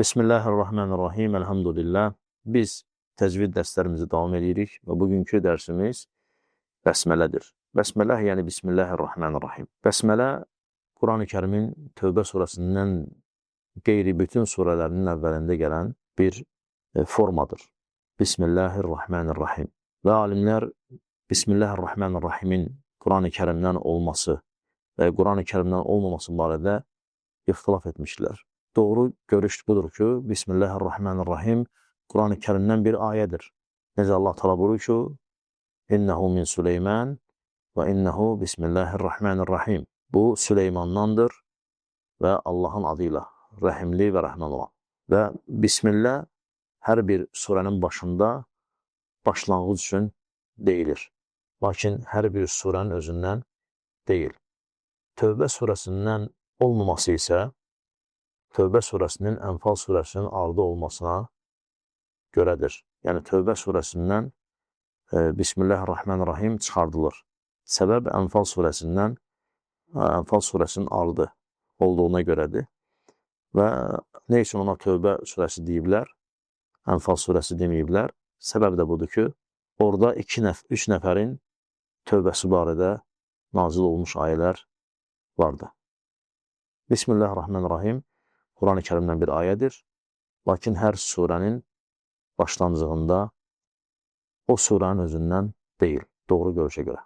Bismillahirrahmanirrahim, elhamdülillah. Biz təcvid dərslərimizi davam edirik və bugünkü dərsimiz bəsmələdir. Bəsmələ, yəni Bismillahirrahmanirrahim. Bəsmələ, Quran-ı Kərimin Tövbə surəsindən qeyri bütün surələrinin əvvəlində gələn bir formadır. Bismillahirrahmanirrahim. Və alimlər Bismillahirrahmanirrahimin Quran-ı Kərimdən olması və Quran-ı Kərimdən olmaması barədə ixtilaf etmişlər. Doğru görüş budur ki, Bismillahirrahmanirrahim Quran-ı Kərimdən bir ayədir. Necə Allah təala buyurur ki, İnnehu min Süleyman və innehu Bismillahirrahmanirrahim. Bu Süleymandandır və Allahın adıyla, rəhimli və rəhman olan. Və Bismillah hər bir surənin başında başlanğıc üçün deyilir. Lakin hər bir surənin özündən deyil. Tövbə surəsindən olmaması isə Tövbə surəsinin Ənfal surəsinin ardı olmasına görədir. Yəni, Tövbə surəsindən Bismillahirrahmanirrahim çıxardılır. Səbəb Ənfal surəsindən Ənfal surəsinin ardı olduğuna görədir. Və nə üçün ona Tövbə surəsi deyiblər, Ənfal surəsi deməyiblər? Səbəb də budur ki, orada 3 nəfərin tövbəsi barədə nazil olmuş ayələr vardır. Bismillahirrahmanirrahim Quran-ı Kərimdən bir ayədir. Lakin hər surənin başlanğıcında o surənin özündən deyil, doğru görüşə görə.